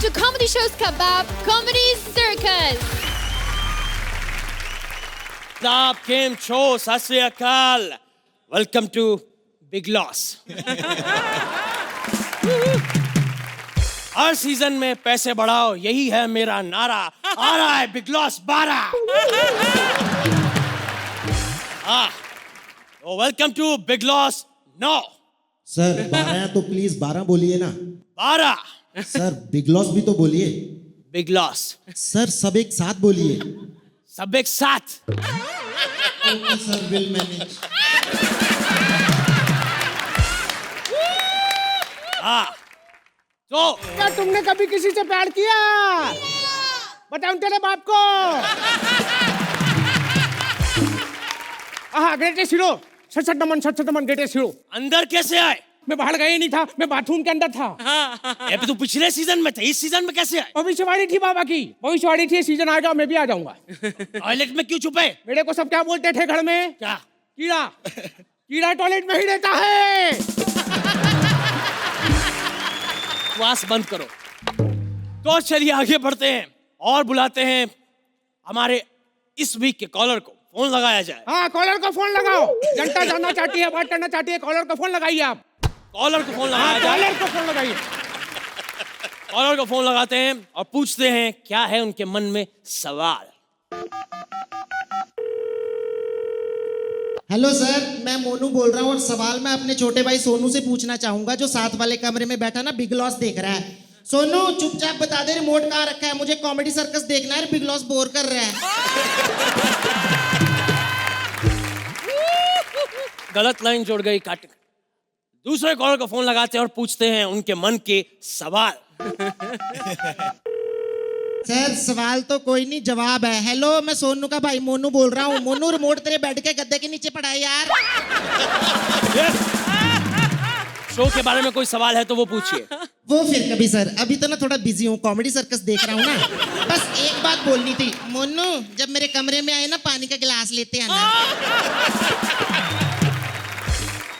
to Comedy Shows Kebab Comedy Circus. Adab, Kim Cho, Sat Sri Akal. Welcome to Big Loss. Her season में पैसे बढ़ाओ, यही है मेरा नारा. आ रहा है big loss 12. Welcome to big loss 9. Sir 12 है तो प्लीज 12 बोलिए ना. 12. सर बिग लॉस भी तो बोलिए. Big loss. सर सब एक साथ बोलिए. सब एक साथ. Okay sir, will manage. तो क्या तुमने कभी किसी से प्यार किया? बताओ तेरे बाप को. Greatest hero. सच नमन ग्रेटेस्ट हीरो. अंदर कैसे आए? मैं बाहर गया ही नहीं था, मैं बाथरूम के अंदर था. ये तो पिछले सीजन में थे, इस सीजन में कैसे आए? भविष्यवाणी थी बाबा की, भविष्यवाणी थी. सीजन आएगा मैं भी आ जाऊंगा. टॉयलेट में क्यों छुपे? मेरे को सब क्या बोलते थे घर में? क्या? कीड़ा. कीड़ा टॉयलेट में ही रहता है. बकवास बंद करो. तो चलिए आगे बढ़ते हैं और बुलाते हैं हमारे इस वीक के कॉलर को. फोन लगाया जाए. हाँ, कॉलर को फोन लगाओ. जनता जानना चाहती है, बात करना चाहती है. कॉलर को फोन लगाइए आप. कॉलर को फोन लगाया जाए. कॉलर को फोन लगाइए. कॉलर को फोन लगाते हैं और पूछते हैं क्या है उनके मन में सवाल. हेलो सर, मैं मोनू बोल रहा हूँ और सवाल मैं अपने छोटे भाई सोनू से पूछना चाहूंगा जो साथ वाले कमरे में बैठा ना बिग लॉस देख रहा है. सोनू चुपचाप बता दे रिमोट कहाँ रखा है, मुझे कॉमेडी सर्कस देखना है. बिग लॉस बोर कर रहा है. गलत लाइन जोड़ गई, काट. दूसरे कॉलर को फोन लगाते हैं और पूछते हैं उनके मन के सवाल. सर सवाल तो कोई नहीं, जवाब है. हेलो, मैं सोनू का भाई मोनू बोल रहा हूँ. मोनू रिमोट तेरे बेड के गद्दे के नीचे पड़ा है यार. शो के बारे में कोई सवाल है तो वो पूछिए. वो फिर कभी सर, अभी तो ना थोड़ा बिजी हूँ, कॉमेडी सर्कस देख रहा हूँ ना. बस एक बात बोलनी थी. मोनू जब मेरे कमरे में आए ना पानी का गिलास लेते हैं ना.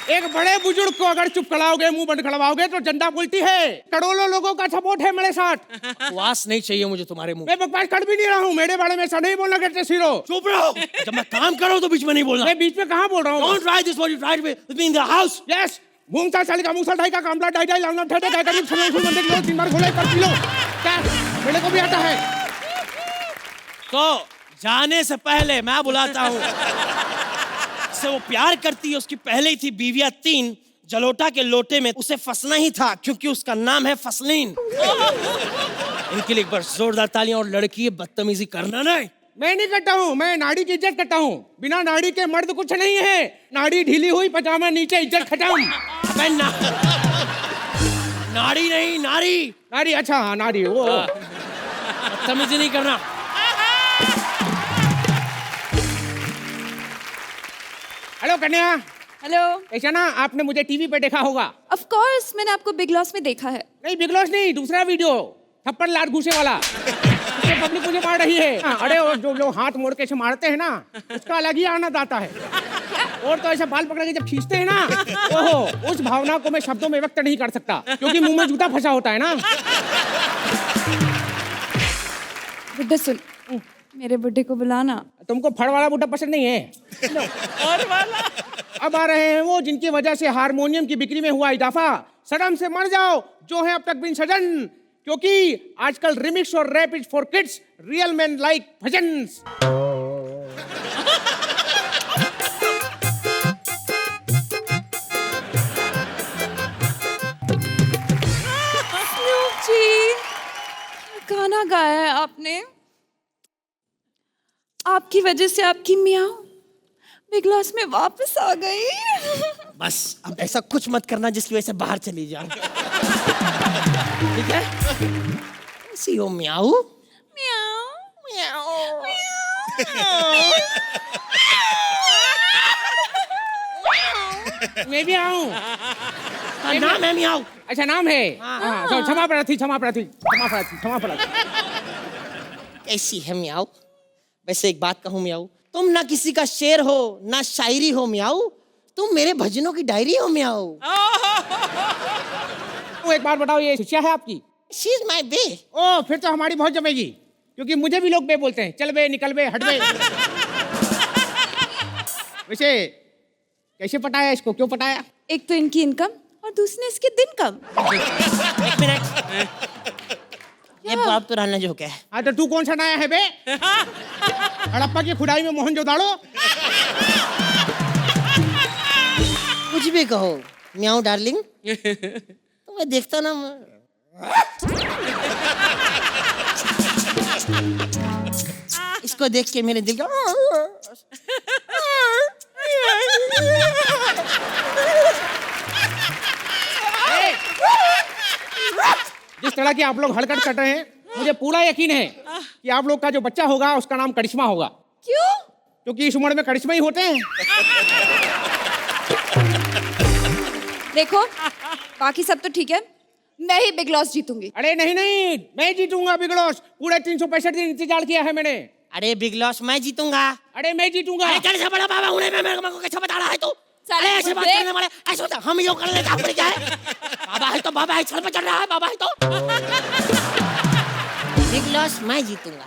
एक बड़े बुजुर्ग को अगर चुप कराओगे, मुंह बंद करवाओगे तो जनता बोलती है. करोड़ों लोगों का सपोर्ट है मेरे साथ. बकवास नहीं चाहिए मुझे तुम्हारे मुंह. मैं बकवास कर भी नहीं रहा हूँ. मेरे बारे में ऐसा नहीं बोलना करते हीरो. चुप रहो. जब मैं काम कर रहा हूँ तो बीच में नहीं बोलना. मैं बीच में कहाँ बोल रहा हूँ? Don't try this what you tried with me in the house. Yes. मूंगसा साली का मूंगसा ढाई का कामला ढाई ढाई लाना ठेठे ढाई करीब समय फूल मंदिर लो 3 बार खोले कर पी लो. क्या मेरे को भी आता है? तो जाने से पहले मैं बुलाता हूँ से वो प्यार करती है, उसकी पहले ही थी बीवियां 3. जलोटा के लोटे में उसे फंसना ही था क्योंकि उसका नाम है फसलीन. इनके लिए एक बार जोरदार तालियां. और लड़की है बदतमीजी करना नहीं. मैं नहीं करता हूँ, मैं नाड़ी की इज्जत करता हूँ. बिना नाड़ी के मर्द कुछ नहीं है. नाड़ी ढीली हुई पजामा नीचे, इज्जत खत्म. नाड़ी नहीं, नारी. नाड़ी. अच्छा हाँ नाड़ी. वो बदतमीजी नहीं करना. हेलो कन्या. हेलो. ऐसा ना आपने मुझे टीवी पे देखा होगा. ऑफ कोर्स मैंने आपको बिग लॉस में देखा है. नहीं बिग लॉस नहीं, दूसरा वीडियो थप्पड़ लात घूसे वाला. पब्लिक मुझे मार रही है. अरे वो जो लोग हाथ मोड़ के ऐसे मारते हैं ना, उसका अलग ही आनंद आता है. और तो ऐसे बाल पकड़ के जब खींचते हैं ना, ओहो, उस भावना को मैं शब्दों में व्यक्त नहीं कर सकता क्योंकि मुंह में जूता फंसा होता है ना. बुड्ढा सुन, मेरे बुड्ढे को बुलाना. तुमको फड़ वाला बुड्ढा पसंद नहीं है? और वाला. अब आ रहे हैं वो जिनकी वजह से हारमोनियम की बिक्री में हुआ इजाफा. शर्म से मर जाओ जो है अब तक बिन सजन, क्योंकि आजकल रिमिक्स और rap is for kids, real man like bhajans. जी गाना गाया है आपने. आपकी वजह से आपकी मियाँ बिग लॉस में वापस आ गई. बस अब ऐसा कुछ मत करना जिसकी वजह से बाहर चली जाए. ठीक है? सी हो म्याऊ. म्याऊ. मैं भी आऊं. नाम है म्याऊ. अच्छा नाम है. तो क्षमा प्रार्थी. कैसी है म्याऊ? वैसे एक बात कहूँ म्याऊ, तुम ना किसी का शेर हो ना शायरी हो म्याऊ, तुम मेरे भजनों की डायरी हो म्याऊ. एक बार बताओ, ये शिष्या है आपकी? शी इज माय बे। ओ फिर तो हमारी बहुत जमेगी, क्योंकि मुझे भी लोग बे बोलते हैं। चल बे, निकल बे, हट बे। वैसे कैसे पटाया इसको, क्यों पटाया? एक तो इनकी इनकम और दूसरे इसके दिन कम। एक मिनट, ये बहुत पुराना जोक है। हाँ तो तू कौन सा नया है बे? हड़प्पा की खुदाई में मोहनजोदाड़ो। कुछ भी कहो, म्याऊ डार्लिंग। तो मैं देखता ना, इसको देख के मेरे दिल का जिस तरह की आप लोग हड़कट कर रहे हैं, मुझे पूरा यकीन है कि आप लोग का जो बच्चा होगा उसका नाम करिश्मा होगा। क्यों? क्योंकि इस उम्र में करिश्मा ही होते हैं। देखो, बाकी सब तो ठीक है, मैं ही बिग लॉस जीतूंगी। अरे नहीं नहीं, मैं जीतूंगा बिग लॉस। पूरे 365 दिन इंतजार किया है मैंने। अरे बिग लॉस मैं जीतूंगा। अरे मैं जीतूंगा। अरे तेरे से बड़ा बाबा हूँ मैं, मेरे को कैसे बता रहा है तू? साले अरे ऐसे बात मुझे- करने वाले, ऐसे होता हम यूं कर लेते हैं, क्या है? बाबा है तो बाबा है, सर पे चढ़ रहा है, बाबा है तो। बिग लॉस मैं जीतूंगा।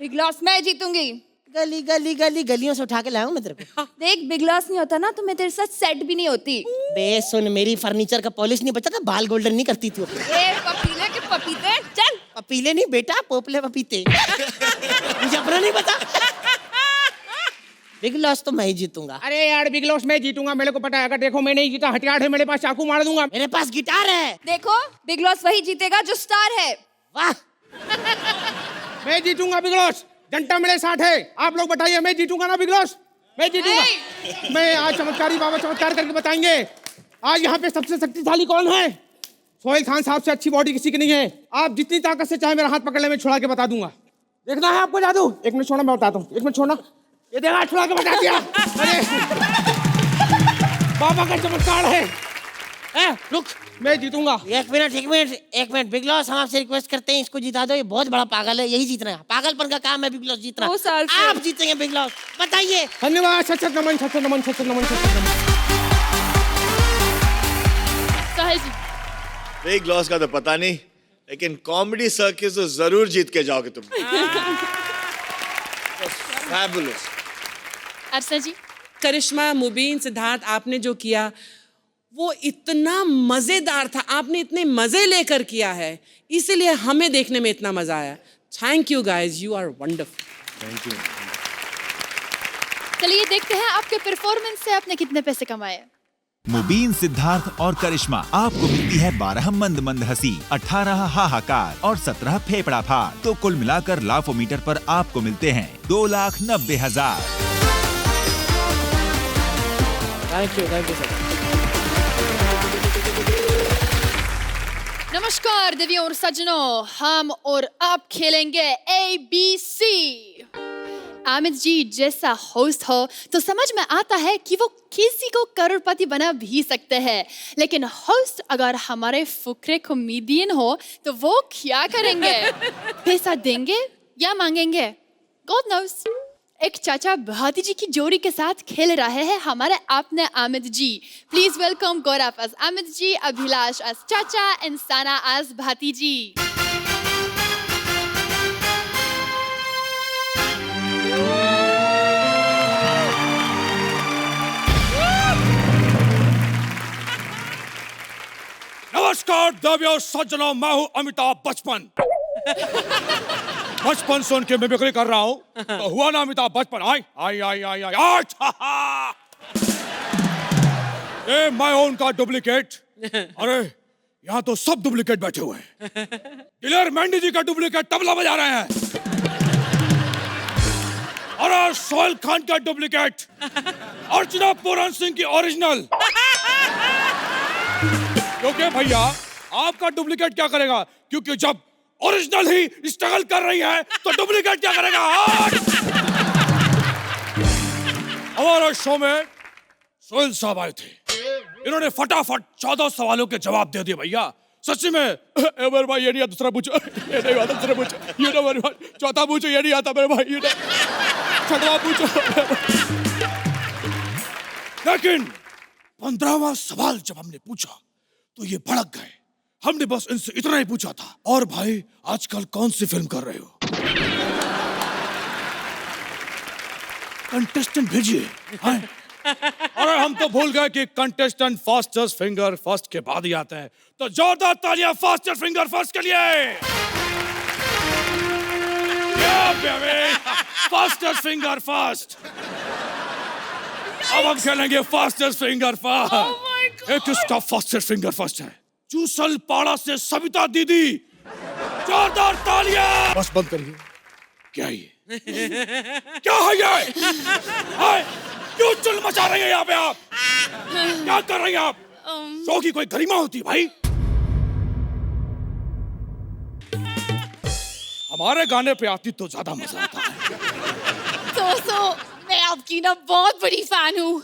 बिग लॉस मैं जीतूंगी। गली गली गली गलियों से उठा के लाऊं मैं तेरे को। देख, बिग लॉस नहीं होता ना तो मैं तेरे साथ सेट भी नहीं होती। बे सुन, मेरी फर्नीचर का पॉलिश नहीं बचा था, बाल गोल्डन नहीं करती तू। ए पपीले के पपीते, चल। पपीले नहीं बेटा, पोपले पपीते। मुझे अपना नहीं पता। बिग लॉस तो मैं ही जीतूंगा। अरे यार बिग लॉस मैं जीतूंगा, मेरे को पता है। अगर देखो मैं नहीं जीता, हथियार है मेरे पास, चाकू मार दूंगा। मेरे पास गिटार है। देखो, बिग लॉस वही जीतेगा जो स्टार है। वाह, मैं जीतूंगा बिग लॉस। जनता मेरे साथ है। आप लोग बताइए, मैं जीतूंगा ना बिग लॉस? मैं जीतूंगा। मैं आज चमत्कारी बाबा चमत्कार करके बताएंगे। आज यहाँ पे सबसे शक्तिशाली कौन है? सोहेल खान साहब से अच्छी बॉडी किसी की नहीं है। आप जितनी ताकत से चाहे मेरा हाथ पकड़ ले, मैं छुड़ा के बता दूंगा। देखना है आपको जादू? एक मिनट छोड़ना, मैं बताता हूँ। एक मिनट छोड़ना। ये देखा, छुड़ा के बता दिया। अरे बाबा का चमत्कार है। रुक, मैं जीतूंगा। एक मिनट बिग लॉस, हम आपसे रिक्वेस्ट करते हैं, इसको जिता दो। ये बहुत बड़ा पागल है, यही जीतना है। पागलपन का काम है बिग लॉस जीतना। 2 साल से। आप जीतेंगे बिग लॉस, बताइए। धन्यवाद। सच नमन, सच नमन, सच नमन, सच नमन। साहिल जी, बिग लॉस का तो पता नहीं, लेकिन कॉमेडी सर्कस तो जरूर जीत के जाओगे तुम। फैबुलस। अर्चना जी, करिश्मा, मुबीन, सिद्धार्थ, आपने जो किया वो इतना मजेदार था। आपने इतने मजे लेकर किया है, इसीलिए हमें देखने में इतना मजा आया। Thank you guys, you are wonderful. Thank you. चलिए देखते हैं आपके परफॉर्मेंस से आपने कितने पैसे कमाए। मुबीन, सिद्धार्थ और करिश्मा, आपको मिलती है 12 मंद मंद हंसी, 18 हाहाकार और 17 फेफड़ा फाड़। तो कुल मिलाकर लाफोमीटर पर आपको मिलते हैं 2,90,000। Thank you sir. नमस्कार देवियों और सज्जनों, हम और आप खेलेंगे ABC। आमिद जी जैसा होस्ट हो तो समझ में आता है कि वो किसी को करोड़पति बना भी सकते हैं, लेकिन होस्ट अगर हमारे फुकरे कॉमेडियन हो तो वो क्या करेंगे? पैसा देंगे या मांगेंगे? God knows. एक चाचा भाती जी की जोड़ी के साथ खेल रहे हैं हमारे अपने Amid ji. Please welcome Gaurav as Amid ji, Abhilash as Chacha and Sana as Bhati जी। नमस्कार देवियों सज्जनों, मैं हूँ अमिताभ बचपन। बचपन सुन के मिमिक्री कर रहा हूँ तो हुआ ना अमिताभ बचपन। आई आई आई आई आई आई। ये मैं हूँ उनका डुप्लीकेट। अरे यहाँ तो सब डुप्लीकेट बैठे हुए हैं। दिलेर मेंडी जी का डुप्लीकेट तबला बजा रहे हैं। अरे सोहेल खान का डुप्लीकेट, अर्चना पूरन सिंह की ओरिजिनल। क्योंकि भैया आपका डुप्लीकेट क्या करेगा, क्योंकि जब ओरिजिनल ही स्ट्रगल कर रही है तो डुप्लीकेट क्या करेगा। हमारे शो में सोहेल साहब आए थे, इन्होंने फटाफट 14 सवालों के जवाब दे दिए भैया। सच्ची में मेरे भाई ये नहीं आता, दूसरा पूछो, ये नहीं आता, दूसरा पूछो, ये ना मेरे भाई, चौथा पूछो, ये नहीं आता मेरे भाई, ये ना छठवां पूछो। लेकिन 15वां सवाल जब हमने पूछा तो ये भड़क गए। हमने बस इनसे इतना ही पूछा था। और भाई आजकल कौन सी फिल्म कर रहे हो? कंटेस्टेंट भेजिए। हाँ? अरे हम तो भूल गए कि कंटेस्टेंट फास्टेस्ट फिंगर फर्स्ट के बाद ही आते हैं। तो जोरदार तालियां फास्टेस्ट फिंगर फर्स्ट के लिए। Fastest finger first. अब हम खेलेंगे फास्टेस्ट फिंगर फर्स्ट। एक किसका फास्टेस्ट फिंगर फर्स्ट है? चूसल पाड़ा से सविता दीदी। जोरदार तालियां। बस बंद करिए। क्या ये? क्या है ये? हाय, क्यों चुल मचा रही है यहाँ पे आप? क्या कर रही हैं आप? शो की कोई गरिमा होती है भाई। हमारे गाने पे आती तो ज्यादा मजा आता है। मैं आपकी ना बहुत बड़ी फैन हूँ।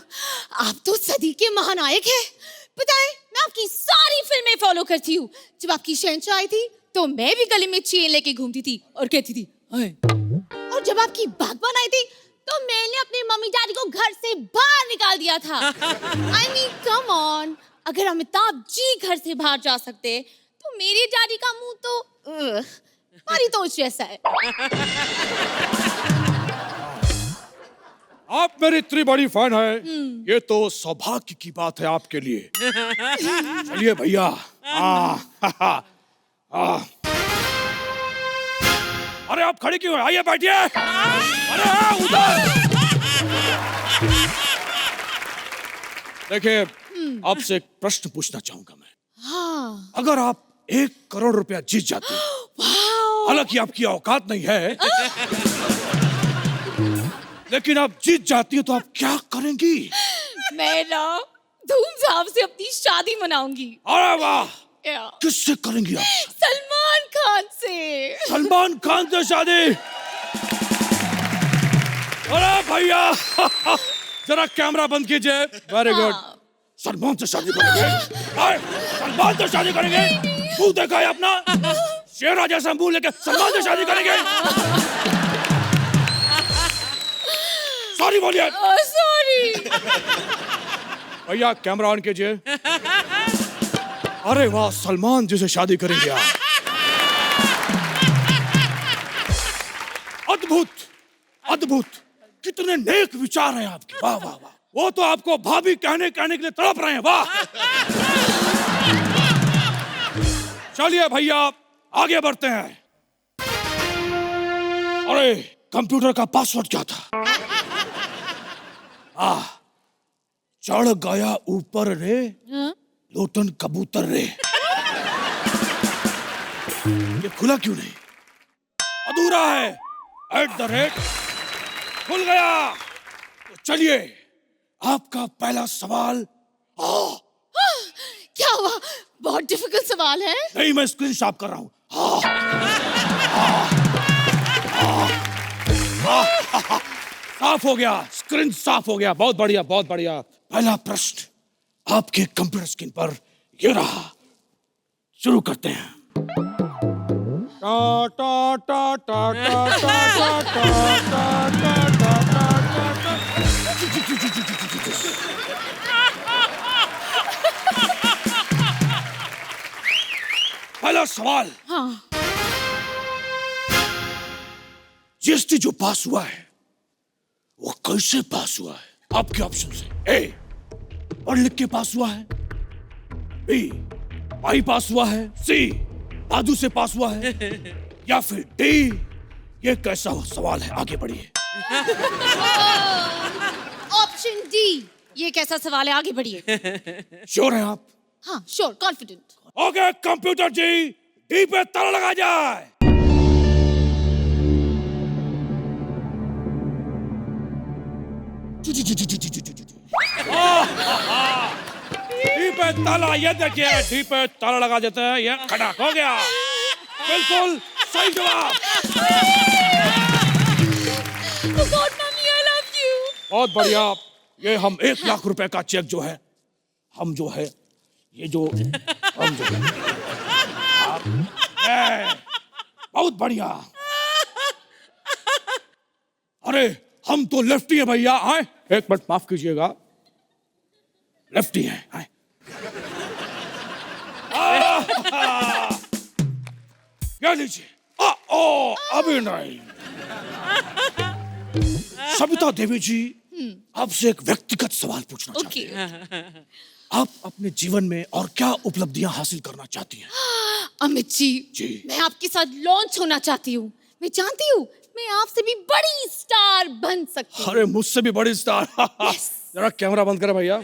आप तो सदी के महानायक हैं। पता है, मैं आपकी सारी फिल्में फॉलो करती हूँ। जब आपकी शहंशाह आई थी तो मैं भी गले में चेन लेके घूमती थी और कहती थी हाय। और जब आपकी बागबान आई थी तो मैंने अपने मम्मी डैडी को घर से बाहर निकाल दिया था। I mean, come on, अगर अमिताभ जी घर से बाहर जा सकते तो मेरे डैडी का मुंह तो हमारी तो जैसा है। आप मेरी इतनी बड़ी फैन है, ये तो सौभाग्य की बात है आपके लिए। चलिए भैया। अरे आप खड़े क्यों हैं? आइए बैठिए। अरे उधर देखिए, आपसे एक प्रश्न पूछना चाहूंगा मैं। हाँ। अगर आप 1 करोड़ रुपया जीत जाते, हालांकि आपकी औकात नहीं है, लेकिन आप जीत जाती है तो आप क्या करेंगी? मैं ना धूमधाम से अपनी शादी मनाऊंगी। अरे वाह, किससे करेंगी आप? सलमान खान से। सलमान खान से शादी? अरे भैया जरा कैमरा बंद कीजिए। Very good. सलमान से शादी करेंगे? सलमान से शादी करेंगे? मुंह देखा है अपना? शेर राजा से मुंह लेके सलमान से शादी करेंगे? सॉरी बोलिए। सॉरी। भैया कैमरा ऑन कीजिए। अरे वाह, सलमान जी से शादी करेंगे आप? अद्भुत अद्भुत, कितने नेक विचार हैं आपके। वाह वाह वाह। वो तो आपको भाभी कहने के लिए तड़प रहे हैं। वाह। चलिए भैया आगे बढ़ते हैं। अरे कंप्यूटर का पासवर्ड क्या था? चढ़ गया ऊपर रे लोटन कबूतर रे। ये खुला क्यों नहीं? अधूरा है। @ खुल गया। तो चलिए आपका पहला सवाल। क्या हुआ? बहुत डिफिकल्ट सवाल है। नहीं, मैं स्क्रीन शॉट कर रहा हूं। साफ हो गया, स्क्रीन साफ हो गया। बहुत बढ़िया बहुत बढ़िया। पहला प्रश्न आपके कंप्यूटर स्क्रीन पर ये रहा। शुरू करते हैं। टा टा टा टा टा टा टा टा टा। पहला सवाल। हाँ। जीएसटी जो पास हुआ है वो कैसे पास हुआ है? आपके ऑप्शन है। ए, पढ़ लिख के पास हुआ है। बी, भाई पास हुआ है। सी, दादू से पास हुआ है। या फिर डी, ये कैसा सवाल है? आगे बढ़िए। ऑप्शन डी, ये कैसा सवाल है? आगे बढ़िए। श्योर हैं आप? हाँ, श्योर, कॉन्फिडेंट। ओके कंप्यूटर जी, डी पे ताला लगा जाए। डी पे ताला, ये देखिए डी पे ताला लगा देते हैं। ये खड़ाक हो गया। बिल्कुल सही जवाब। Mummy, I love you। बहुत बढ़िया। ये हम 1 लाख रुपए का चेक जो है, हम जो है ये जो हम जो है, बहुत बढ़िया। अरे हम तो लेफ्टी हैं भैया। आए, एक मिनट माफ कीजिएगा, लेफ्टी हैं। आए। क्या लीजिए? अभी नहीं। सविता देवी जी, आपसे एक व्यक्तिगत सवाल पूछना चाहती हूँ। आप अपने जीवन में और क्या उपलब्धियां हासिल करना चाहती हैं? अमित जी, मैं आपके साथ लॉन्च होना चाहती हूँ। मैं जानती हूँ मैं आपसे भी बड़ी स्टार बन सकती हूँ। अरे मुझसे भी बड़ी स्टार। जरा कैमरा बंद करें भैया।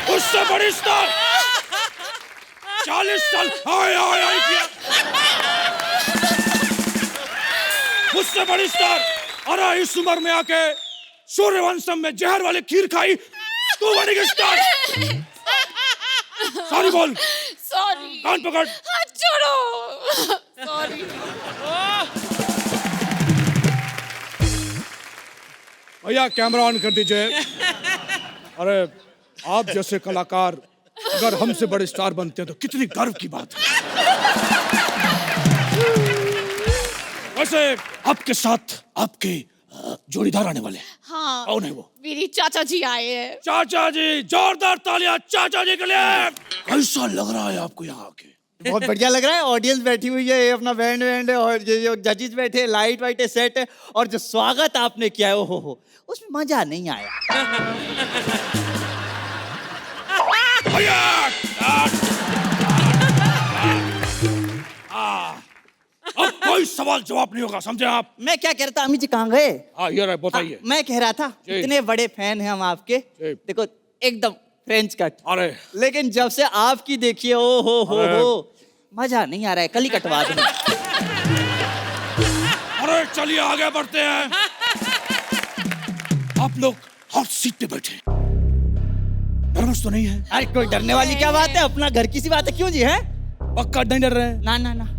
उससे बड़ी स्टार 40 साल हाय किया। मुझसे बड़ी स्टार, अरे इस उम्र में आके सूर्यवंशम में जहर वाली खीर खाई, तू बनेगी स्टार। सॉरी बोल। सॉरी। कान पकड़। हाथ छोड़ो। सॉरी। भैया कैमरा ऑन कर दीजिए। अरे आप जैसे कलाकार अगर हमसे बड़े स्टार बनते हैं तो कितनी गर्व की बात है। वैसे आपके साथ आपके जोड़ीदार आने वाले हैं। हाँ। कौन है वो? मेरी चाचा जी आए हैं। चाचा जी, जोरदार तालियां चाचा जी के लिए। कैसा लग रहा है आपको यहाँ आके? बहुत बढ़िया लग रहा है। ऑडियंस बैठी हुई है, ये अपना बैंड है और ये जो जजेस बैठे, लाइट वाइट है, सेट है, और जो स्वागत आपने किया है हो उसमें मजा नहीं आया। अब कोई सवाल जवाब नहीं होगा, समझे आप? मैं क्या कह रहा था, अमित जी कहाँ गए? हाँ ये रहे, बताइए। मैं कह रहा था इतने बड़े फैन हैं हम आपके, देखो एकदम फ्रेंच कट। अरे लेकिन जब से आपकी देखिए ओ हो मजा नहीं आ रहा है, कल ही कटवा दूं। अरे चलिए आगे बढ़ते हैं। आप लोग हॉट सीट पे बैठे, नर्वस तो नहीं है? अरे कोई डरने वाली क्या बात है, अपना घर की सी बात है, क्यों जी है? पक्का नहीं डर रहे हैं? ना ना ना।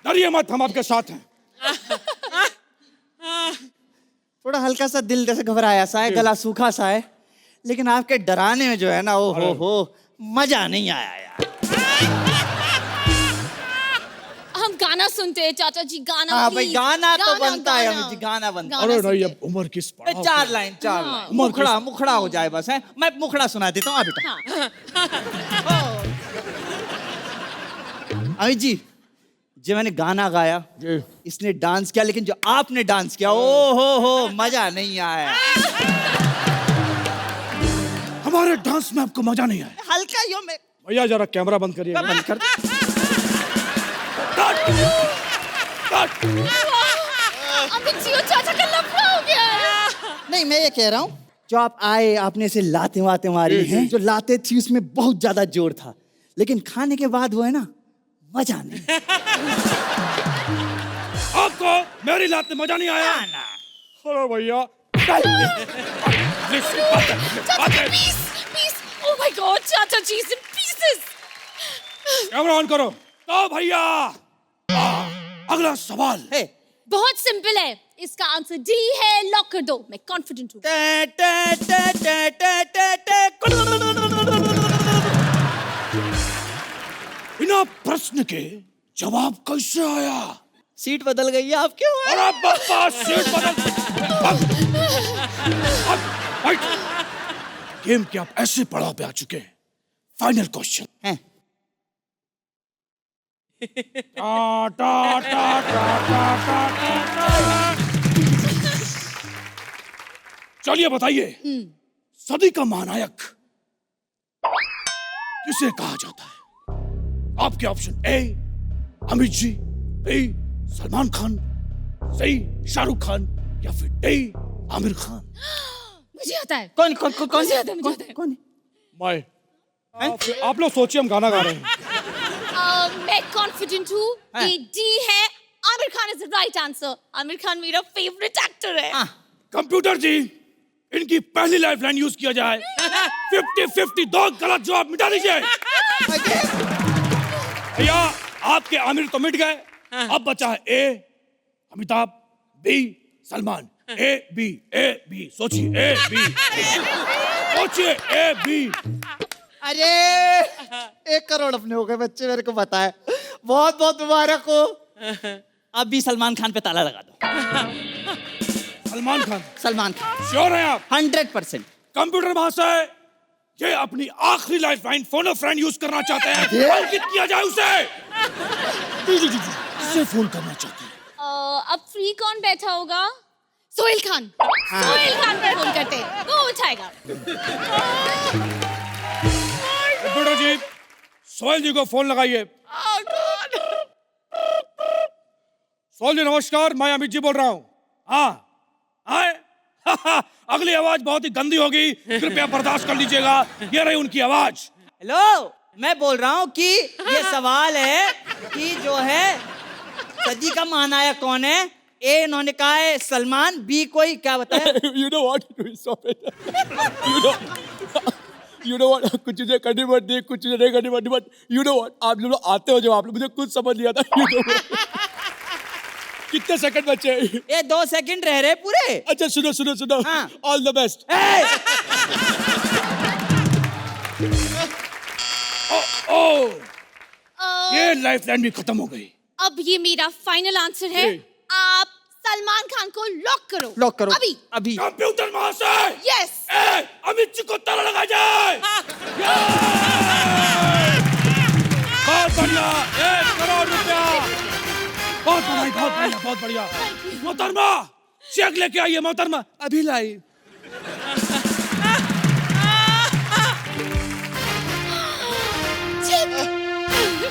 डरिए मत, हम आपके साथ हैं। थोड़ा हल्का सा दिल जैसे घबराया सा है, गला सूखा सा है, लेकिन आपके डराने में जो है ना, ओ हो मजा नहीं आया यार। हम गाना सुनते हैं चाचा जी, गाना। हाँ भाई, गाना तो बनता है अमित जी, गाना बनता है। अरे नहीं, अब उम्र किस पड़ाव पे? चार लाइन मुखड़ा हो जाए बस है। मैं मुखड़ा सुना देता हूँ बेटा। अमित जी, जो मैंने गाना गाया, इसने डांस किया, लेकिन जो आपने डांस किया, ओ हो मजा नहीं आया। हमारे डांस में आपको मजा नहीं आया? हल्का यो में। भैया जरा कैमरा बंद करिए। बंद कर। अमित जी और चाचा का लफड़ा हो गया है। नहीं, मैं ये कह रहा हूँ, जो आप आए, आपने ऐसे लाते वाते मारी हैं, जो लाते थी उसमें बहुत ज्यादा जोर था, लेकिन खाने के बाद वो है ना, मजा नहीं। आपको मेरी लात में मजा नहीं आया? अरे भैया Oh my God, चाचा जी is in pieces. Camera on करो। तो भैया अगला सवाल है, बहुत सिंपल है, इसका आंसर डी है, लॉक कर दो, मैं कॉन्फिडेंट हूँ। बिना प्रश्न के जवाब कैसे आया? सीट बदल गई है आपके। अरे बाबा, सीट बदल। गेम के आप ऐसे पड़ाव पे आ चुके हैं। फाइनल क्वेश्चन है। चलिए बताइए, सदी का महानायक किसे कहा जाता है? आपके option A Amit ji, B Salman Khan, C Shahrukh Khan, या फिर डी आमिर खान। मुझे आता है। कौन कौन कौन मुझे आता है, मुझे आता है। कौन? आप लोग सोचिए, हम गाना गा रहे हैं। मैं कॉन्फिडेंट हूँ कि डी है, Aamir Khan is the right answer. Aamir Khan मेरा फेवरेट एक्टर है। कंप्यूटर जी, इनकी पहली लाइफलाइन यूज किया जाए। 50-50 दो गलत जवाब मिटा दीजिए। भैया आपके आमिर तो मिट गए, अब बचा है A Amitabh, B Salman. A B सोचिए, ए बी सोचिए, ए बी। अरे 1 करोड़ अपने हो गए बच्चे, मेरे को पता है। बहुत बहुत मुबारक हो। अब भी सलमान खान पे ताला लगा दो। सलमान खान। सलमान खान श्योर है आप? 100%। कंप्यूटर महाशय, ये अपनी आखिरी लाइफ लाइन फोन अ फ्रेंड यूज करना चाहते हैं, अंकित किया जाए उसे। जी, इसे फोन करना चाहते हैं। अब फ्री कौन बैठा होगा? सोहेल खान। सोहेल खान पे फोन करते हैं, वो उठाएगा। कंप्यूटर जी, सोहेल जी को फोन लगाइए। सोहेल जी नमस्कार, मैं अमित जी बोल रहा हूँ। हाँ अगली आवाज बहुत ही गंदी होगी, कृपया बर्दाश्त कर लीजिएगा। ये रही उनकी आवाज। हेलो, मैं बोल रहा हूँ कि ये सवाल है कि जो है सदी का महानायक कौन है? ए इन्होंने कहा है सलमान, बी कोई क्या बताया? You know what? Stop it. You know what? कुछ चीजें करनी पड़ती है, कुछ चीजें नहीं करनी पड़ती, बट you know what? आप लोग आते हो जब आप लोग, मुझे कुछ समझ नहीं आता। You know what? कितने सेकंड बचे? ये 2 सेकंड रह रहे पूरे। अच्छा सुनो। हाँ। All the best. ये लाइफ लाइन भी खत्म हो गई। अब ये मेरा फाइनल आंसर है। आप सलमान खान को लॉक करो। लॉक करो अभी। कंप्यूटर महाशय। यस। अमित जी को ताला लगा जाए। बहुत बढ़िया, 1 करोड़ रुपया। बहुत बढ़िया। मोहतरमा, चेक लेके आइए मोहतरमा। अभी लाई।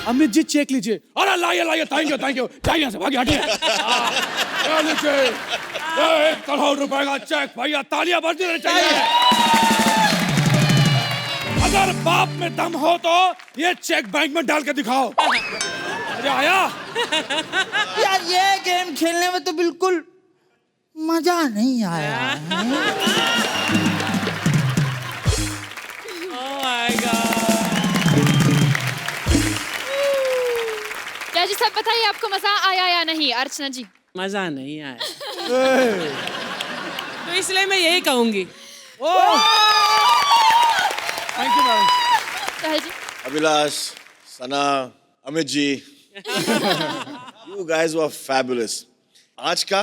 अमित जी चेक लीजिए। अरे लाइए, थैंक यू। चाहिए से भागी हटिए। लीजिए, 1 करोड़ रुपए का चेक। भैया तालियां बजती रहनी चाहिए। अगर बाप में दम हो तो ये चेक बैंक में डाल के दिखाओ। मजा आया? यार ये गेम खेलने में तो बिल्कुल मजा नहीं आया। जज साहब बताइए आपको मजा आया या नहीं? अर्चना जी। मजा नहीं आया। तो इसलिए मैं यही कहूंगी। Thank you ma'am. Sohail ji. Abhilash, Sana, Amit ji, you guys were fabulous. आज का,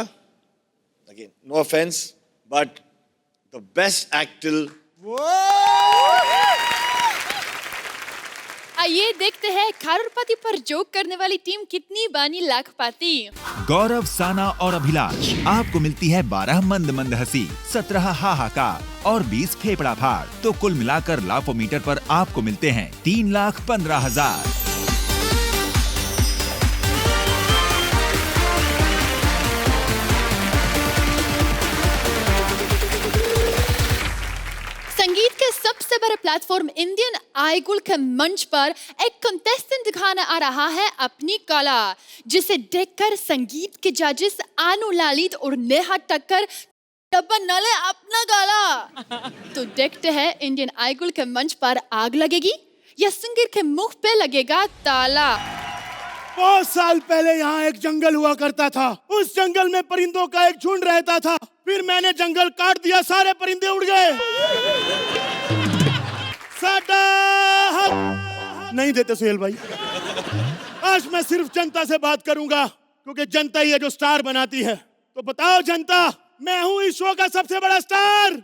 again, no offense, but the best act till. आइए देखते हैं करोड़पति पर जोक करने वाली टीम कितनी बानी लाखपति। गौरव, साना और अभिलाष, आपको मिलती है 12 मंद मंद हंसी, 17 हाहाकार और 20 फेफड़ा फाड़। तो कुल मिलाकर लाफोमीटर पर आपको मिलते हैं 3,15,000। संगीत के सबसे बड़े प्लेटफॉर्म इंडियन आइडल के मंच पर एक कंटेस्टेंट दिखाने आ रहा है अपनी कला, जिसे देखकर संगीत के जजेस आनु ललित और नेहा टक्कर बना ले अपना गला। तो देखते हैं इंडियन आइडल के मंच पर आग लगेगी या सिंगर के मुंह पे लगेगा ताला। बहुत साल पहले यहाँ एक जंगल हुआ करता था। उस जंगल में परिंदों का एक झुंड रहता था। फिर मैंने जंगल काट दिया, सारे परिंदे उड़ गए। साडा हक नहीं देते सुहेल भाई। आज मैं सिर्फ जनता से बात करूंगा, क्योंकि जनता ही है जो स्टार बनाती है। तो बताओ जनता, मैं हूँ इस शो का सबसे बड़ा star.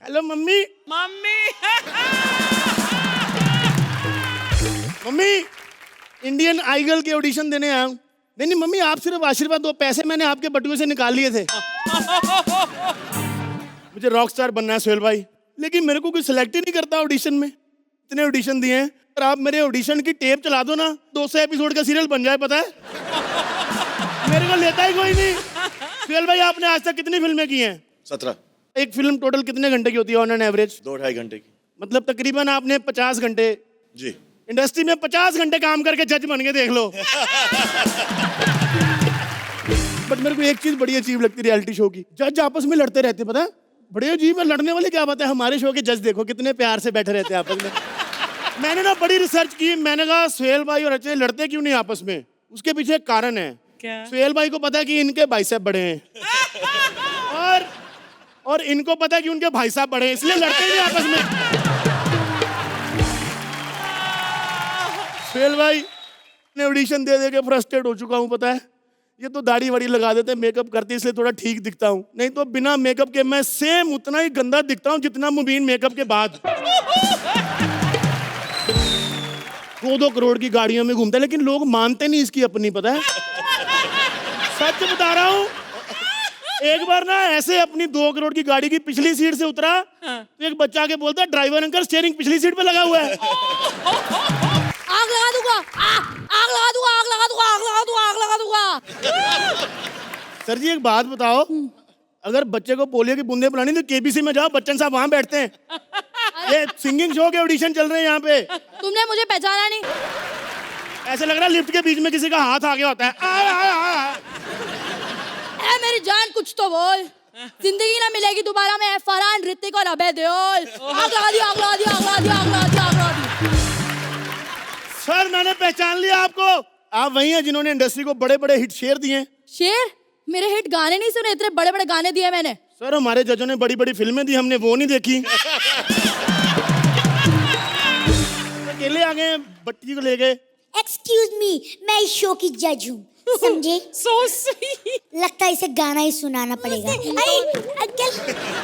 Hello mummy. Mummy, Indian Idol के ऑडिशन देने आया हूँ। नहीं मम्मी, आप सिर्फ आशीर्वाद दो, पैसे मैंने आपके बटुए से निकाल लिए थे। मुझे रॉक स्टार बनना है सुहेल भाई, लेकिन मेरे को कोई सिलेक्ट ही नहीं करता ऑडिशन में। इतने ऑडिशन दिए हैं, और आप मेरे ऑडिशन की टेप चला दो ना, 200 एपिसोड का सीरियल बन जाए। पता है मेरे को लेता ही कोई नहीं। सुहेल भाई, आपने आज तक कितनी फिल्में की हैं? 17। एक फिल्म टोटल कितने घंटे की होती है ऑन एन एवरेज? 2-2.5 घंटे की। मतलब तकरीबन आपने 50 घंटे जी इंडस्ट्री में 50 घंटे काम करके जज बन के देख लो। बट मेरे को एक चीज बड़ी अजीब लगती है रियलिटी शो की, जज आपस में लड़ते रहते। पता है बड़े अजीब है, लड़ने वाले क्या बात है। हमारे शो के जज देखो कितने प्यार से बैठे रहते हैं आपस में। मैंने ना बड़ी रिसर्च की, मैंने कहा सुहेल भाई और अर्चना लड़ते क्यों नहीं आपस में? उसके पीछे एक कारण है। क्या? सुहेल भाई को पता है कि इनके बाइसेप बड़े हैं, और और इनको पता है कि उनके भाई साहब बड़े हैं, इसलिए लड़ते नहीं आपस में। सोहेल भाई ने ऑडिशन दे दे के फ्रस्ट्रेट हो चुका हूँ, पता है। ये तो दाढ़ी वाड़ी लगा देते, मेकअप करते, इसलिए थोड़ा ठीक दिखता हूँ, नहीं तो बिना मेकअप के मैं सेम उतना ही गंदा दिखता हूँ जितना मुबीन मेकअप के बाद। 2-2 करोड़ की गाड़ियों में घूमता है, लेकिन लोग मानते नहीं इसकी अपनी, पता है। सच बता रहा हूँ, एक बार ना ऐसे अपनी 2 करोड़ की गाड़ी की पिछली सीट से उतरा, तो एक बच्चा आके बोलता है, ड्राइवर अंकल स्टीयरिंग पिछली सीट पे लगा हुआ है। आग लगा दूंगा, आग लगा दूंगा, आग लगा दूंगा, आग लगा दूंगा, आग लगा दूंगा। सर जी एक बात बताओ, अगर बच्चे को पोलियो की बूंदे पिलानी तो केबीसी में जाओ, बच्चन साहब वहां बैठते हैं। ये सिंगिंग शो के ऑडिशन चल रहे हैं यहाँ पे। तुमने मुझे पहचाना नहीं? ऐसे लग रहा है लिफ्ट के बीच में किसी का हाथ आ गया होता है। ए मेरी जान कुछ तो बोल, जिंदगी ना मिलेगी दोबारा में फरहान, ऋतिक और अभय देओल। आग लगा दी, आग लगा दी, आग लगा दी, आग लगा दी, आग लगा दी। सर मैंने पहचान लिया आपको, आप वही हैं जिन्होंने इंडस्ट्री को बड़े बड़े हिट शेर दिए। शेर? मेरे हिट गाने नहीं सुने, इतने बड़े बड़े गाने दिए मैंने। सर हमारे जजों ने बड़ी बड़ी फिल्में दी, हमने वो नहीं देखी। अकेले आ गए बट्टी को ले गए। एक्सक्यूज मी, मैं इस शो की जज हूँ, समझे? So sweet. लगता है इसे गाना ही सुनाना पड़ेगा। अरे अंकल,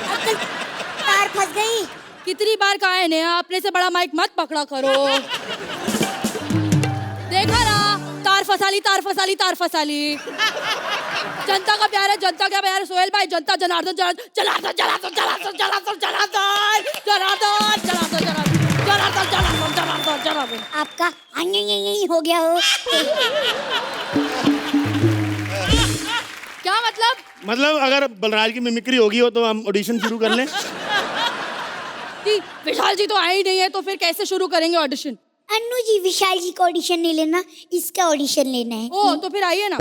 अंकल तार फंस गई। कितनी बार कहा है नेहा, अपने से बड़ा माइक मत पकड़ा करो। देखा ना, तार फसाली, तार फसाली, तार फसाली। जनता का प्यार है, जनता का प्यार है सोहेल भाई, जनता जनार्दन, जनार्दन, जनार्दन, जनार्दन, जनार्दन, जनार्दन, जनार्दन, जनार्दन, जनार्दन, जनार्दन, जनार्दन, जनार्दन। आपका हो गया हो। क्या मतलब? मतलब अगर बलराज की मिमिक्री होगी हो तो हम ऑडिशन शुरू कर लें। कि विशाल जी तो आए ही नहीं है, तो फिर कैसे शुरू करेंगे ऑडिशन? अन्नू जी, विशाल जी का ऑडिशन नहीं लेना, इसका ऑडिशन लेना है। ओ तो फिर आइए ना।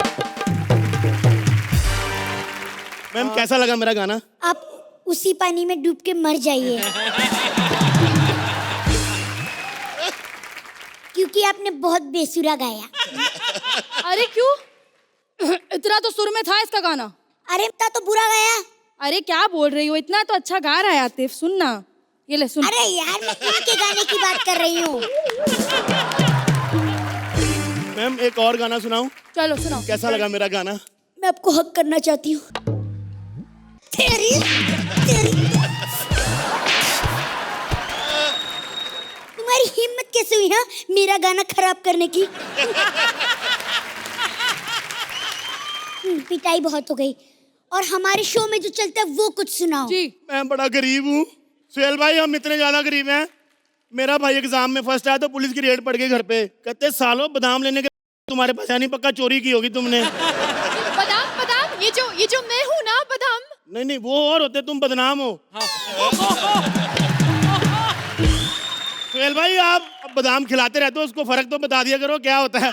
मैम कैसा लगा मेरा गाना? आप उसी पानी में डूब के मर जाइए, क्योंकि आपने बहुत बेसुरा गाया। अरे क्यों? इतना तो सुर में था इसका गाना। अरे इतना तो बुरा गाया। अरे क्या बोल रही हो, इतना तो अच्छा गा रहा है आतिफ, सुन ना, ये ले सुन। अरे यार मैं इनके गाने की बात कर रही हूँ। मैम एक और गाना सुनाऊं? चलो सुनाओ। कैसा लगा मेरा गाना? मैं आपको हक करना चाहती हूँ। तेरी तुम्हारी हिम्मत कैसे हुई हाँ मेरा गाना खराब करने की? पिटाई बहुत हो गई, और हमारे शो में जो चलता है वो कुछ सुनाओ। जी मैं बड़ा गरीब हूँ सोहेल भाई, हम इतने ज्यादा गरीब हैं, मेरा भाई एग्जाम में फर्स्ट आया तो पुलिस की रेड पड़ गई घर पे, कहते सालों बादाम लेने के तुम्हारे पास नहीं, पक्का चोरी की होगी तुमने। बादाम, बादाम, ये जो मैं हूँ ना, बादाम। नहीं नहीं वो और होते, तुम बदनाम हो। सोहेल भाई आप बादाम खिलाते रहते हो, उसको फर्क तो बता दिया करो क्या होता है।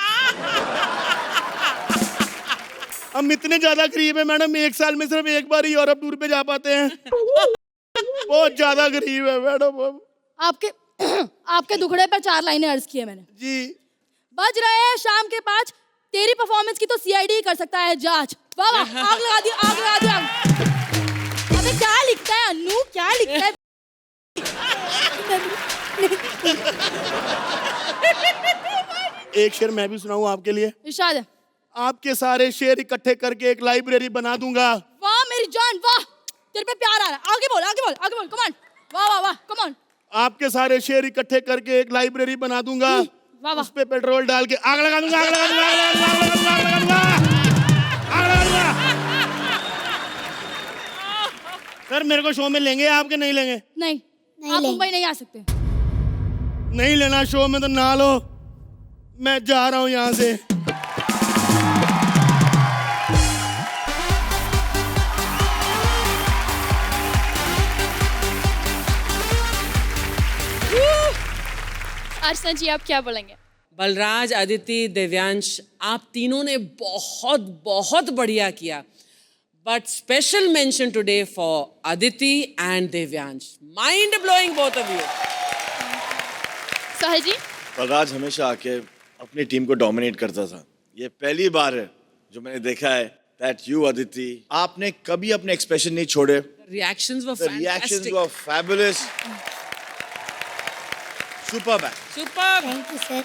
हम इतने ज्यादा गरीब है मैडम, एक साल में सिर्फ एक बार ही यूरोप टूर पे जा पाते हैं। बहुत ज्यादा गरीब है मैडम। आपके दुखड़े पर 4 लाइनें अर्ज की है मैंने। जी। बज रहे हैं शाम के 5, तेरी परफॉर्मेंस की तो सीआईडी कर सकता है जांच। वाह वाह, आग लगा दी, आग लगा दी, आग। अबे क्या लिखता है अन्नू, क्या लिखता है? एक शेर मैं भी सुनाऊं आपके लिए? इरशाद है। आपके सारे शेर इकट्ठे करके एक लाइब्रेरी बना दूंगा। वाह मेरी जान वाह, तेरे पे प्यार आ रहा है, आगे बोल, आगे बोल, आगे बोल, कम ऑन। वाह वाह वाह, कम ऑन। आपके सारे शेर इकट्ठे करके एक लाइब्रेरी बना दूंगा, वाह वाह। उस पे पेट्रोल डाल के आग लगा दूंगा, आग लगा दूंगा, आग लगा दूंगा, आग लगा दूंगा, आग लगा दूंगा। सर मेरे को शो में लेंगे आपके नहीं लेंगे? नहीं, आप मुंबई नहीं आ सकते। नहीं लेना शो में तो ना लो, मैं जा रहा हूँ यहाँ से। अर्चना जी आप क्या बोलेंगे? बलराज, अदिति, दिव्यांश, आप तीनों ने बहुत बहुत बढ़िया किया, but special mention today for Aditi and Divyansh. Mind blowing both of you. Sahil ji? Balraj हमेशा आके अपनी टीम को डोमिनेट करता था, ये पहली बार है जो मैंने देखा है दैट यू अदिति, आपने कभी अपने एक्सप्रेशन नहीं छोड़े, Reactions were The reactions fantastic. were fabulous. Superb act. Super. Thank you sir.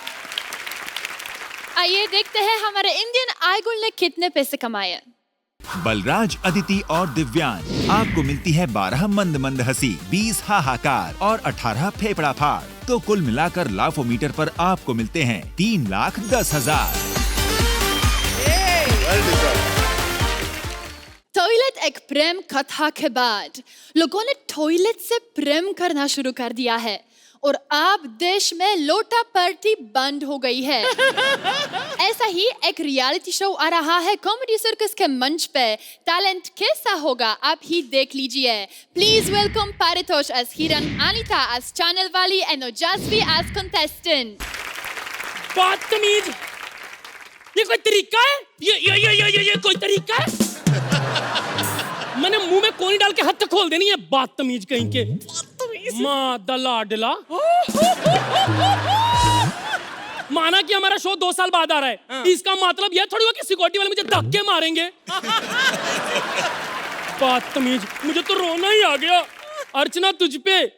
आइए देखते हैं हमारे इंडियन आइडल ने कितने पैसे कमाए। बलराज, अदिति और दिव्यांग, आपको मिलती है 12 मंद मंद हंसी, 20 हाहाकार और 18 फेफड़ा फाड़। तो कुल मिलाकर लाफोमीटर पर आपको मिलते हैं 3,10,000। Well deserved. टॉयलेट एक प्रेम कथा के बाद लोगों ने टॉयलेट से प्रेम करना शुरू कर दिया है और अब देश में लोटा पार्टी बंद हो गई है। ऐसा ही एक रियलिटी शो आ रहा है कॉमेडी सर्कस के मंच पे। टैलेंट कैसा होगा आप ही देख लीजिए। प्लीज वेलकम पारितोष एज हिरन, अनीता एज चैनल वाली एंड ओजस्वी एज कंटेस्टेंट। बदतमीज, ये कोई तरीका है? ये कोई तरीका है? मैंने मुंह में कोनी डाल के हाथ तक खोल देनी है। बदतमीज कहीं के। माँ दलाडला। माना कि हमारा शो 2 साल बाद आ रहा है, इसका मतलब यह थोड़ी हुआ कि सिक्योरिटी वाले मुझे धक्के मारेंगे। बदतमीज, मुझे तो रोना ही आ गया। अर्चना तुझ पे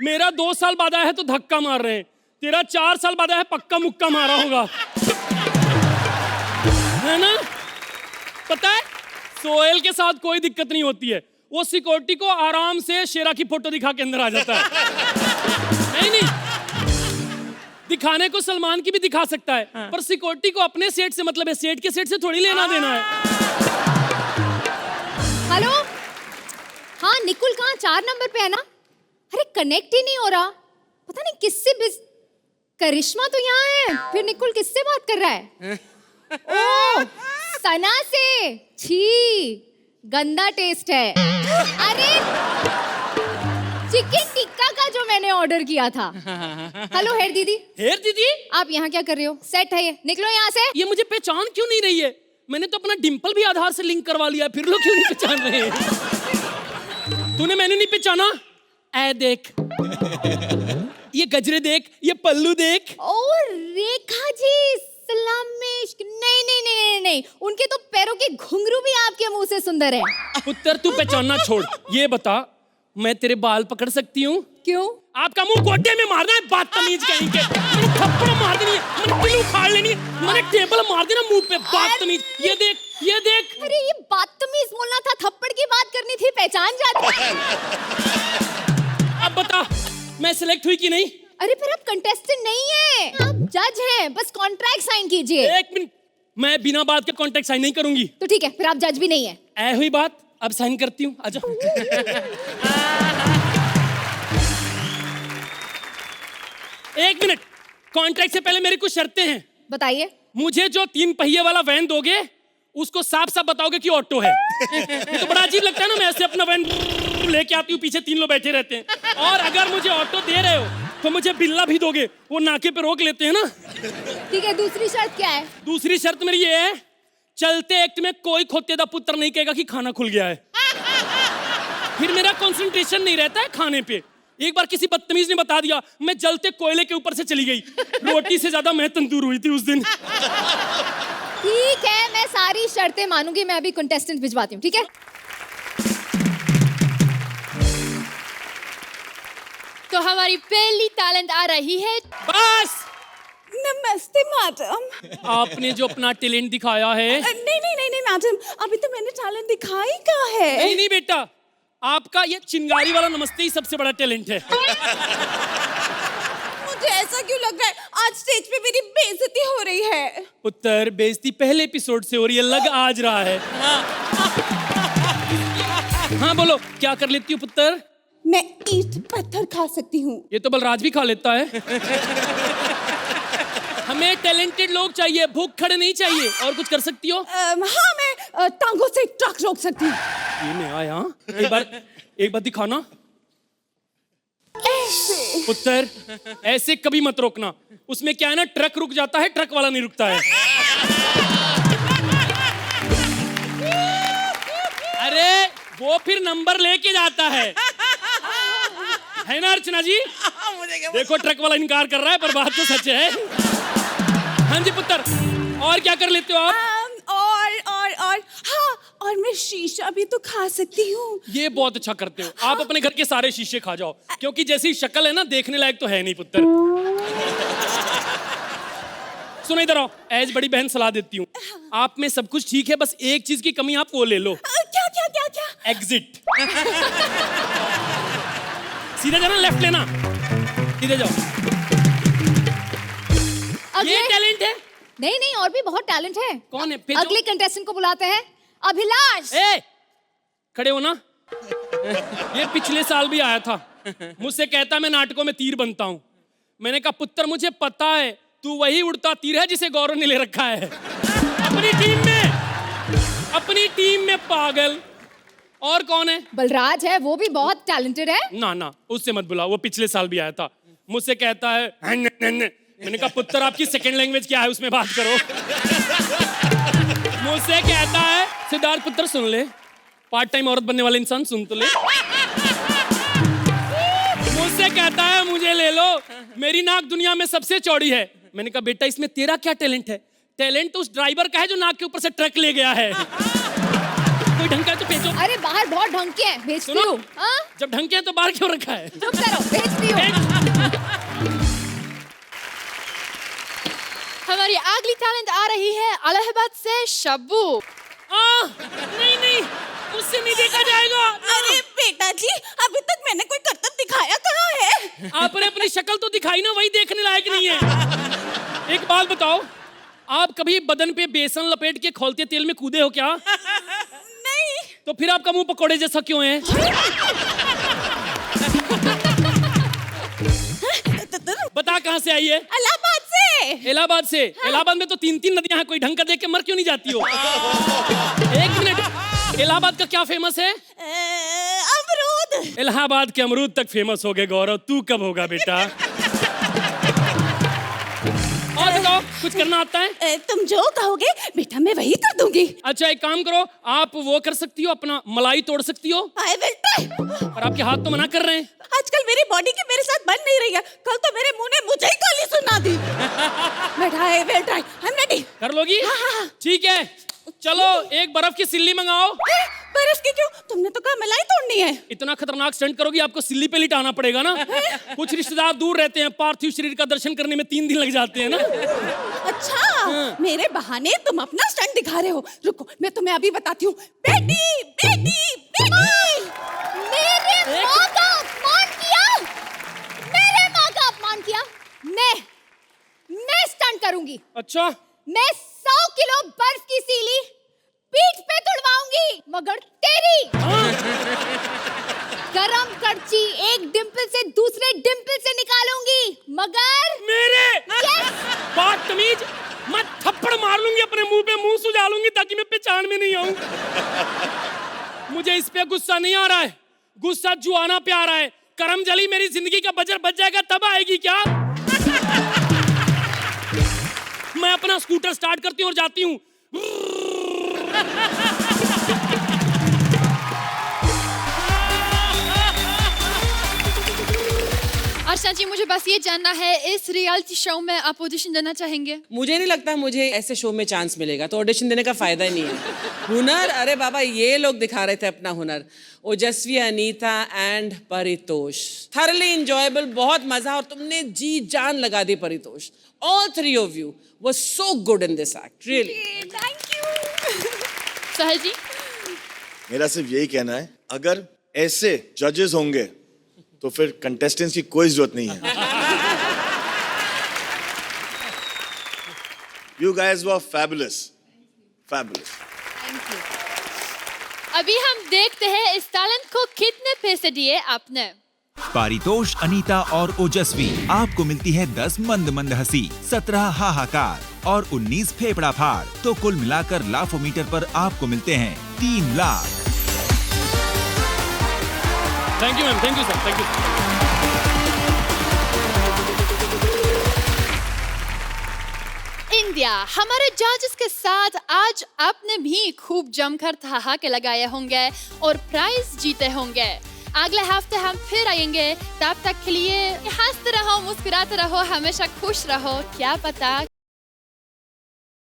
मेरा 2 साल बाद आया है तो धक्का मार रहे हैं, तेरा 4 साल बाद आया है पक्का मुक्का मारा होगा, है ना? पता है सोहेल के साथ कोई दिक्कत नहीं होती है, वो सिक्योरिटी को आराम से शेरा की फोटो दिखा के अंदर आ जाता है। नहीं दिखाने को सलमान की भी दिखा सकता है, पर सिक्योरिटी को अपने सेट से मतलब है, सेट के सेट से थोड़ी लेना देना है। हेलो, हाँ निकुल कहाँ 4 नंबर पे है ना? अरे कनेक्ट ही नहीं हो रहा, पता नहीं किससे करिश्मा तो यहाँ है, फिर निकुल किससे बात कर रहा है? ओह सना से। छी गंदा टेस्ट है। अरे चिकन टिक्का का जो मैंने ऑर्डर किया था। हेलो हेयर दीदी। हेयर दीदी, आप यहाँ क्या कर रहे हो? सेट है ये, निकलो यहाँ से। ये मुझे पहचान क्यों नहीं रही है? मैंने तो अपना डिंपल भी आधार से लिंक करवा लिया, फिर लोग क्यों नहीं पहचान रहे हैं? तूने मैंने नहीं पहचाना? ऐ देख, ये गजरे देख, ये पल्लू देख। ओ रेखा जी, नहीं नहीं नहीं नहीं, उनके तो पैरों के घुंघरू भी आपके मुंह से सुंदर है। पुत्र तू पहचानना छोड़, ये बता मैं तेरे बाल पकड़ सकती हूँ? क्यों? आपका मुंह गोड्डे में मारना है बदतमीज कहीं के। मैंने थप्पड़ मार देनी है, मैंने दिल उखाड़ लेनी है, मैंने टेबल मार देना मुंह पे। बदतमीज, ये देख, ये देख। अरे ये बदतमीज बोलना था, थप्पड़ की बात करनी थी, पहचान जाती। अब बता मैं सिलेक्ट हुई कि नहीं? अरे पर आप कंटेस्टेंट नहीं है, आप जज हैं, बस कॉन्ट्रैक्ट साइन कीजिए। 1 मिनट, मैं बिना बात के कॉन्ट्रैक्ट साइन नहीं करूंगी। तो ठीक है, फिर आप जज भी नहीं है। ऐ हुई बात, अब साइन करती हूँ, आजा। एक मिनट, कॉन्ट्रैक्ट से पहले मेरी कुछ शर्तें हैं। बताइए। मुझे जो 3 पहिए वाला वैन दोगे उसको साफ साफ बताओगे कि ऑटो है। ये तो बड़ा अजीब लगता है ना, मैं ऐसे अपना वैन लेके आती हूँ, पीछे 3 लोग बैठे रहते हैं। और अगर मुझे ऑटो दे रहे हो तो मुझे बिल्ला भी दोगे, वो नाके पे रोक लेते हैं ना। ठीक है, दूसरी शर्त क्या है? दूसरी शर्त मेरी ये है, चलते एक्ट में कोई खोतेदा पुत्र नहीं कहेगा कि खाना खुल गया है, फिर मेरा कंसंट्रेशन नहीं रहता है खाने पे। एक बार किसी बदतमीज ने बता दिया, मैं जलते कोयले के ऊपर से चली गई, रोटी से ज्यादा मैं तंदूर हुई थी उस दिन। ठीक है, मैं सारी शर्तें मानूंगी, मैं अभी कंटेस्टेंट भिजवाती हूँ, ठीक है? तो हमारी पहली टैलेंट आ रही है। बस नमस्ते मैडम। आपने जो अपना टैलेंट दिखाया है। नहीं नहीं नहीं नहीं मैडम, अभी तो मैंने टैलेंट दिखाई का है। नहीं नहीं बेटा, आपका ये चिंगारी वाला नमस्ते ही सबसे बड़ा टैलेंट है। मुझे ऐसा क्यों लग रहा है आज स्टेज पे मेरी बेइज्जती हो रही है? पुत्र बेइज्जती पहले एपिसोड से हो रही है, लग आज रहा है। हाँ बोलो, क्या कर लेती हो पुत्र? मैं ईंट पत्थर खा सकती हूँ। ये तो बलराज भी खा लेता है। हमें टैलेंटेड लोग चाहिए, भूख खड़े नहीं चाहिए। और कुछ कर सकती हो? हाँ, मैं टांगों से ट्रक रोक सकती हूँ। ये नया है, हाँ? एक बार दिखाना। ऐसे। पुत्र ऐसे कभी मत रोकना, उसमें क्या है ना, ट्रक रुक जाता है, ट्रक वाला नहीं रुकता है। अरे वो फिर नंबर लेके जाता है ना अर्चना जी? देखो ट्रक वाला इनकार कर रहा है, पर बात तो सच है। हाँ जी पुत्र, और क्या कर लेते हो आप? और हाँ, और मैं शीशा भी तो खा सकती हूँ। ये बहुत अच्छा करते हो। आप अपने घर के सारे शीशे खा जाओ, क्योंकि जैसी शक्ल है ना, देखने लायक तो है नहीं पुत्र। सुनो इधर आओ, एज बड़ी बहन सलाह देती हूँ। आप में सब कुछ ठीक है, बस एक चीज की कमी, आप वो ले लो। क्या क्या क्या क्या? एग्जिट। सीधा जाना, लेफ्ट लेना, सीधे जाओ। ये टैलेंट है? नहीं नहीं, और भी बहुत टैलेंट है। कौन है? अगले कंटेस्टेंट को बुलाते हैं, अभिलाष। खड़े हो ना। ये पिछले साल भी आया था, मुझसे कहता मैं नाटकों में तीर बनता हूँ। मैंने कहा पुत्र मुझे पता है तू वही उड़ता तीर है जिसे गौरव ने ले रखा है अपनी टीम में पागल। और कौन है? बलराज है, वो भी बहुत टैलेंटेड है। ना ना, उससे मत बुलाओ, वो पिछले साल भी आया था, मुझसे कहता है मैंने कहा पुत्र आपकी सेकंड लैंग्वेज क्या है, उसमें बात करो। मुझसे कहता है सिद्धार्थ पुत्र सुन ले, पार्ट टाइम औरत बनने वाले इंसान सुन तो ले। मुझसे कहता है मुझे ले लो, मेरी नाक दुनिया में सबसे चौड़ी है। मैंने कहा बेटा इसमें तेरा क्या टैलेंट है? टैलेंट तो उस ड्राइवर का है जो नाक के ऊपर से ट्रक ले गया है। कोई ढंग का है तो भेजो। अरे बाहर बहुत ढंग के हैं, भेजती हूँ। जब ढंग के हैं तो बाहर क्यों रखा है? चुप करो, भेजती हूँ। हमारी अगली टैलेंट आ रही है इलाहाबाद से शब्बू। नहीं नहीं, उससे नहीं देखा जाएगा। अरे बेटा जी, अभी तक मैंने कोई करतब दिखाया कहाँ है? आपने अपनी शक्ल तो दिखाई ना, वही देखने लायक नहीं है। एक बात बताओ, आप कभी बदन पे बेसन लपेट के खौलते तेल में कूदे हो क्या? नहीं। तो फिर आपका मुंह पकोड़े जैसा क्यों है? बता कहाँ से आई है? इलाहाबाद से। इलाहाबाद से? इलाहाबाद में तो 3-3 नदियां हैं, कोई ढंग का देख के मर क्यों नहीं जाती हो? एक मिनट, इलाहाबाद का क्या फेमस है? अमरूद। इलाहाबाद के अमरूद तक फेमस हो गए गौरव, तू कब होगा बेटा? और बताओ, कुछ करना आता है? तुम जो कहोगे बेटा मैं वही कर दूंगी। अच्छा एक काम करो, आप वो कर सकती हो, अपना मलाई तोड़ सकती हो। I will try। और आपके हाथ तो मना कर रहे हैं। आजकल मेरी बॉडी की मेरे साथ बन नहीं रही है, कल तो मेरे मुंह ने मुझे ही गाली सुना दी। बेटा I will try, I'm ready। कर लोगी? ठीक है, चलो एक बर्फ की सिल्ली मंगाओ। बर्फ की क्यों? तुमने तो कहा मलाई तोड़नी है। इतना खतरनाक स्टंट करोगी, आपको सिल्ली पे लिटाना पड़ेगा ना। कुछ रिश्तेदार दूर रहते हैं, पार्थिव शरीर का दर्शन करने में 3 दिन लग जाते हैं ना। अच्छा, मेरे बहाने तुम अपना स्टंट दिखा रहे हो। रुको मैं तुम्हें अभी बताती हूँ। बेटी बेटी बेटी, मेरे माँ का अपमान किया, मेरे माँ का अपमान किया। मैं स्टंट करूंगी। अच्छा, मैं 100 किलो बर्फ की सीली पीठ पे तुड़वाऊंगी, मगर तेरी गरम कड़ची एक डिंपल से दूसरे डिंपल से निकालूंगी, मगर मेरे बात तमीज, मैं थप्पड़ मार लूंगी अपने मुंह पे, मुंह सुझा लूंगी ताकि मैं पहचान में नहीं आऊं। मुझे इस पे गुस्सा नहीं आ रहा है, गुस्सा जुआना पे आ रहा है। करम जली मेरी जिंदगी का बजर बच जाएगा तब आएगी क्या? मैं अपना स्कूटर स्टार्ट करती हूँ और जाती हूँ। अर्चना जी मुझे बस ये जानना है, इस रियलिटी शो में आप ऑडिशन देना चाहेंगे? मुझे नहीं लगता मुझे ऐसे शो में चांस मिलेगा, तो ऑडिशन देने का फायदा ही नहीं है। हुनर, अरे बाबा ये लोग दिखा रहे थे अपना हुनर। ओजस्वी, Anita and Paritosh, thoroughly enjoyable, बहुत मजा, और तुमने जी जान लगा दी Paritosh. All 3 of you were so good in this act, really. Thank you। सहल जी? मेरा सिर्फ यही कहना है, अगर ऐसे जजेस होंगे तो फिर कंटेस्टेंट्स की कोई जरूरत नहीं है। You guys were fabulous, fabulous. अभी हम देखते हैं इस टैलेंट को कितने पैसे दिए आपने। पारितोष, अनीता और ओजस्वी, आपको मिलती है 10 मंद मंद हंसी, 17 हाहाकार और 19 फेफड़ा फाड़। तो कुल मिलाकर लाफोमीटर पर आपको मिलते हैं 3 lakh. Thank you ma'am, thank you sir, thank you. India, हमारे जजेस के साथ आज आपने भी खूब जमकर ठहाके लगाए होंगे और प्राइज जीते होंगे। अगले हफ्ते हम फिर आएंगे, तब तक के लिए हंसते रहो, मुस्कुराते रहो, हमेशा खुश रहो। क्या पता